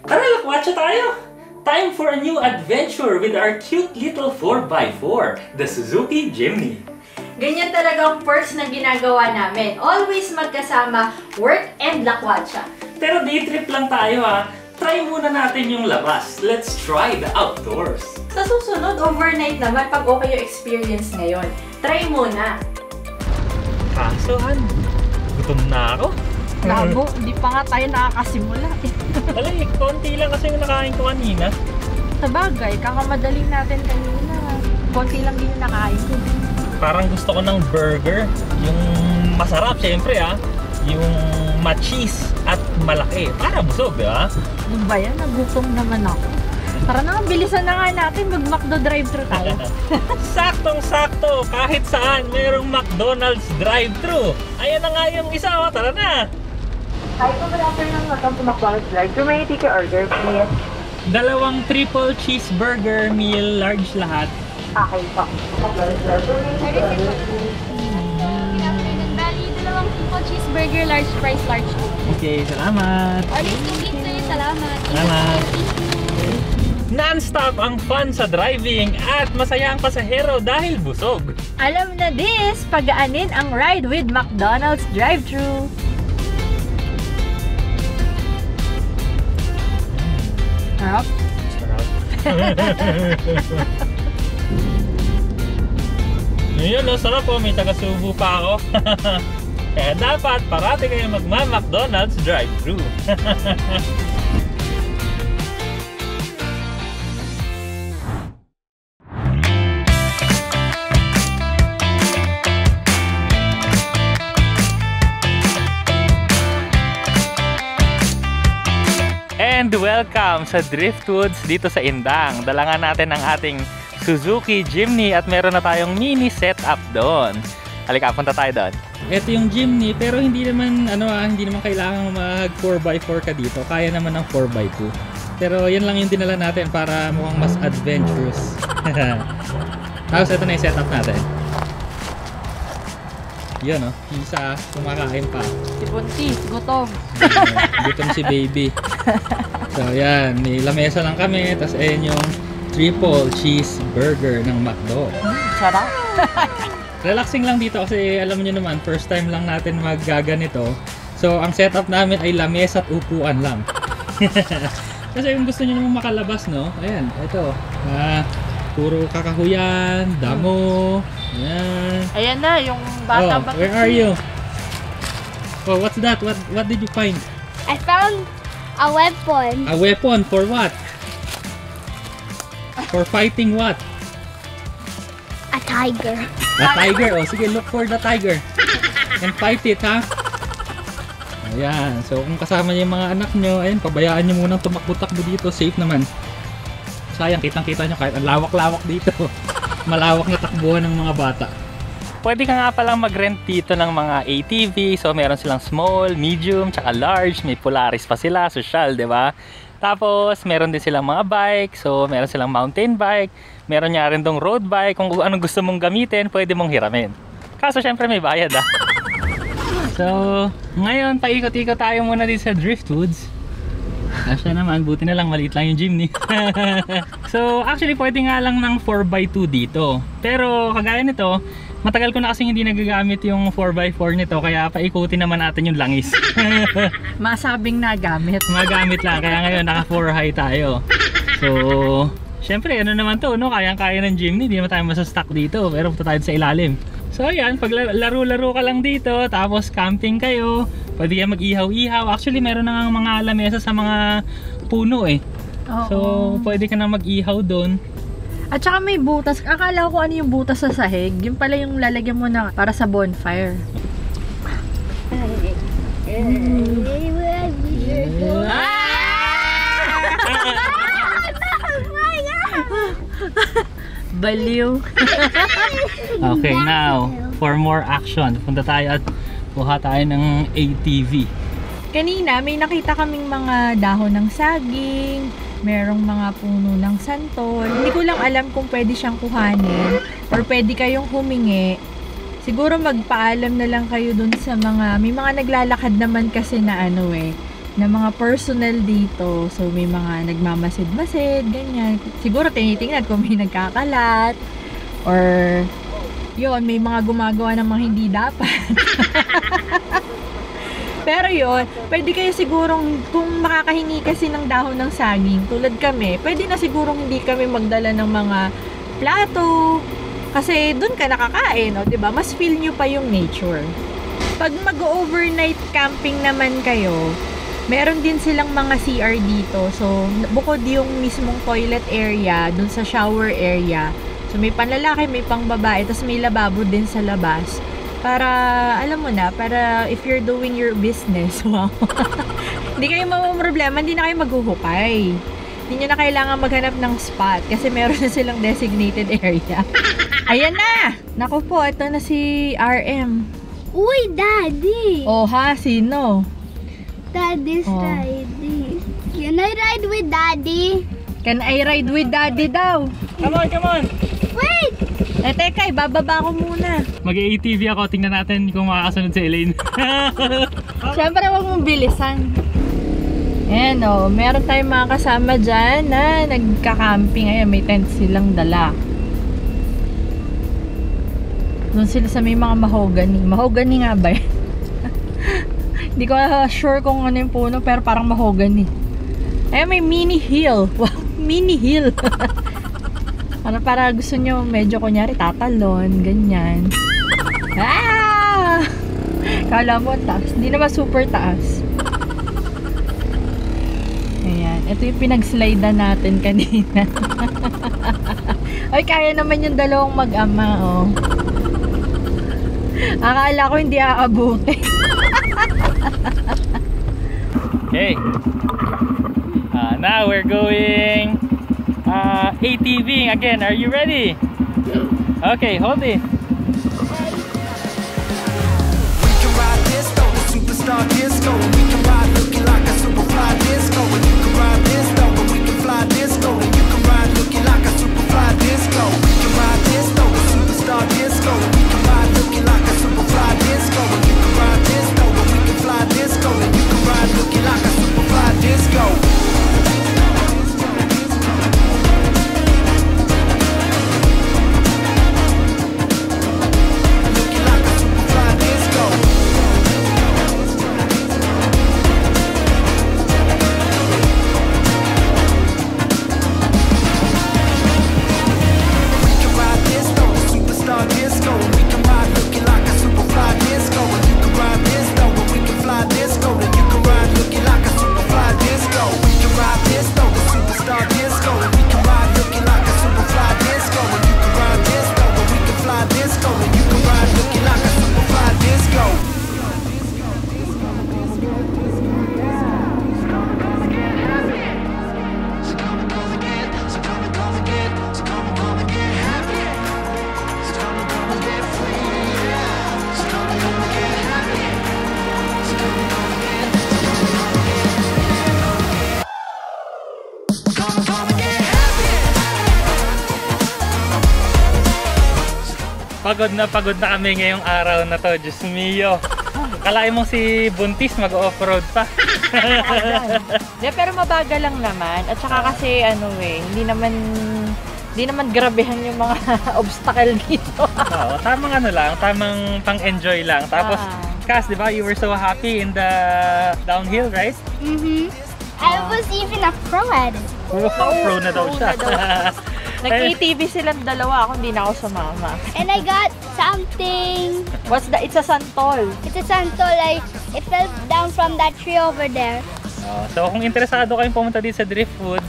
Tara, lakwatsa tayo! Time for a new adventure with our cute little 4x4, the Suzuki Jimny. Ganyan talaga ang perks na ginagawa namin. Always magkasama, work and lakwatsa. Pero day trip lang tayo ha. Try muna natin yung labas. Let's try the outdoors. Sa susunod, overnight naman pag okay yung experience ngayon. Try muna. Kaso, Han, gutom na ako. Labo, hindi pa nga tayo nakakasimula eh. Wala eh, konti lang kasi yung nakain ko kanina. Sa bagay, kakamadaling natin kanina. Konti lang din yung nakain ko. Parang gusto ko ng burger. Yung masarap, syempre ah. Yung ma-cheese at malaki. Para busog, di ba? Ano ba yan? Nagutom naman ako. Tara na, bilisan na nga natin. Mag-McDo drive-thru tayo. Saktong-sakto. Kahit saan, mayroong McDonald's drive-thru. Ayan na nga yung isa. O, tara na. Hi po, good afternoon. Welcome to McDonald's drive-thru. May take your order, please. Dalawang triple cheeseburger meal, large lahat. Okay po. McDonald's drive-thru. Bali, dalawang triple cheeseburger, large fries, large coke. Okay, salamat. Order complete, sir. Salamat. Salamat. Non-stop ang fun sa driving at masaya ang pasahero dahil busog. Alam na this, pagaanin ang ride with McDonald's drive-thru. Sarap. Yun, no, sarap po. May taga-subo pa ako. Kaya dapat parati kayo magma-McDonald's drive-thru. And welcome sa Driftwoods dito sa Indang. Dalangan natin ang ating Suzuki Jimny at meron na tayong mini setup doon. Halika, punta tayo doon. Ito yung Jimny pero hindi naman hindi naman kailangan mag 4x4 ka dito. Kaya naman ng 4x2. Pero yan lang yung dinala natin para mukhang mas adventurous. Tapos ito na yung setup natin. Yun o, isa kumakain pa. Si Buntis, gutom. Gutom si baby. So yan, may lamesa lang kami. Tapos ayun yung triple cheeseburger ng McDo. Sarap. Relaxing lang dito kasi alam niyo naman, first time lang natin maggaganito. So ang setup namin ay lamesa at upuan lang. Kasi kung gusto niyo naman makalabas, no? Ayan, ito. Puro kakahuyan, damo. Ayan. Ayan na, yung bata ba? Where are you? Oh, what's that? What did you find? I found a weapon. A weapon for what? For fighting what? A tiger. A tiger. Oh, sige, look for the tiger. And fight it, ha? Ayan. So, kung kasama niyo yung mga anak nyo, ayun, pabayaan nyo munang tumakbo-takbo dito. Safe naman. Sayang, kitang-kita nyo kahit ang lawak-lawak dito. Malawak na takbuhan ng mga bata. Pwede ka nga palang mag-rent dito ng mga ATV. So, meron silang small, medium, tsaka large. May Polaris pa sila, social, di ba? Tapos, meron din silang mga bike. So, meron silang mountain bike. Meron nga rin dong road bike. Kung anong gusto mong gamitin, pwede mong hiramin. Kaso, syempre may bayad, ah. So, ngayon, paikot-ikot tayo muna din sa Driftwoods. Asya naman, buti na lang, maliit lang yung Jimny. So, actually, pwede nga lang ng 4x2 dito. Pero, kagaya nito, matagal ko na kasi hindi nagagamit yung 4x4 nito, kaya paikutin naman natin yung langis. Masabing nagamit. Magamit lang, kaya ngayon naka 4 high tayo. So, syempre, ano naman to, no? Kayang-kaya ng Jimny, hindi naman tayo masastock dito, pero punta tayo sa ilalim. So ayan, pag laro-laro ka lang dito, tapos camping kayo, pwede kayo mag-ihaw-ihaw. Actually, meron na nga mga lamesa sa mga puno eh. Oo. So, pwede ka na mag-ihaw doon. At saka may butas. Akala ko ano yung butas sa sahig. Yung pala yung lalagyan mo na para sa bonfire. Baliw. Okay, now, for more action, punta tayo at kuha tayo ng ATV. Kanina, may nakita kaming mga dahon ng saging, merong mga puno ng santol. Hindi ko lang alam kung pwede siyang kuhanin or pwede kayong humingi. Siguro magpaalam na lang kayo dun sa mga, may mga naglalakad naman kasi na ano eh, na mga personnel dito. So, may mga nagmamasid-masid, ganyan. Siguro tinitingnan kung may nagkakalat or yun, may mga gumagawa ng mga hindi dapat. Pero yun, pwede kayo sigurong, kung makakahingi kasi ng dahon ng saging, tulad kami, pwede na sigurong hindi kami magdala ng mga plato, kasi dun ka nakakain, o, diba? Mas feel nyo pa yung nature. Pag mag-overnight camping naman kayo, meron din silang mga CR dito. So, bukod yung mismong toilet area, dun sa shower area, so may panlalaki, may pang babae, tapos may lababo din sa labas. Para, alam mo na, para if you're doing your business, wow. Hindi kayo problema, hindi na kayo maghuhukay. Hindi nyo na kailangan maghanap ng spot kasi meron na silang designated area. Ayan na! Naku po, ito na si RM. Uy, Daddy! Oh ha, sino? Daddy's riding. Can I ride with Daddy? Can I ride with Daddy daw? Come on, come on! Wait! Teka, ibababa ko muna. Mag-ATV ako, tingnan natin kung makakasunod si Elaine. Siyempre, huwag mong bilisan. Ayan o, meron tayong mga kasama dyan na nagka-camping. Ayan, may tent silang dala. Doon sila sa may mga mahogany. Mahogany nga ba yan? Hindi ko sure kung ano yung puno, pero parang mahogany. Ayan, may mini hill. Wow, mini hill. Ano, para gusto nyo medyo kunyari tatalon, ganyan. Ah! Kala mo taas. Hindi naman super taas. Ayan. Ito yung pinag-slide natin kanina. Ay, kaya naman yung dalawang mag-ama, oh. Akala ko hindi aabuti. Okay. Now we're going ATVing again. Are you ready? Okay, hold it. We can ride this though, the superstar disco. We can ride looking like a superfly disco. And you can ride this though, but we can fly disco. And you can ride looking like a superfly disco. We can ride this though, the superstar disco. We can ride looking like a superfly disco. And you can ride this though, but we can fly disco. And you can ride looking like a superfly disco. Pagod na kami ngayong araw na to. Diyos mio. Kalain mo si Buntis mag-off-road pa. De, pero mabagal lang naman. At saka kasi ano hindi naman grabehan yung mga obstacle dito. Oo, tamang ano lang, tamang pang-enjoy lang. Tapos, Cass, di ba, you were so happy in the downhill, right? Mm-hmm. I was even a pro at it. Pro na daw siya. Nag-ATV silang dalawa, ako hindi na ako sumama. And I got something. It's a santol. It's a santol. It fell down from that tree over there. So kung interesado kayong pumunta dito sa Driftwoods,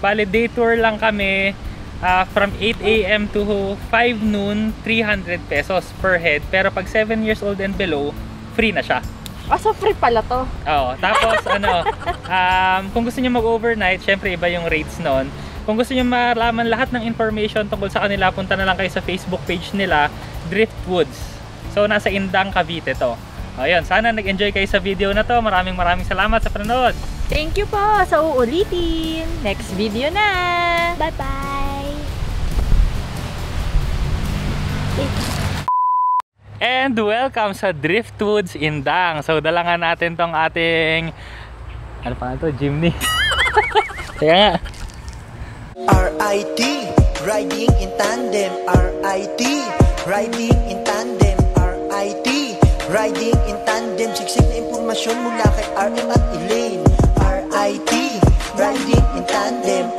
bale day tour lang kami from 8 AM to 5 noon, 300 pesos per head. Pero pag 7 years old and below, free na siya. So free pala to. Oo, tapos kung gusto niyo mag-overnight, syempre iba yung rates noon. Kung gusto niyo malaman lahat ng information tungkol sa kanila, punta na lang kayo sa Facebook page nila, Driftwoods. So nasa Indang, Cavite to. Ayun, sana nag-enjoy kayo sa video na to. Maraming salamat sa panonood. Thank you po sa uulitin. Next video na. Bye-bye. And welcome sa Driftwoods Indang. So dala nga natin tong ating Ano pa ito? Jimny. Kaya nga. RIT, riding in tandem. RIT, riding in tandem. RIT, riding in tandem. Siksik na impormasyon mula kay RM at Elaine. RIT, riding in tandem.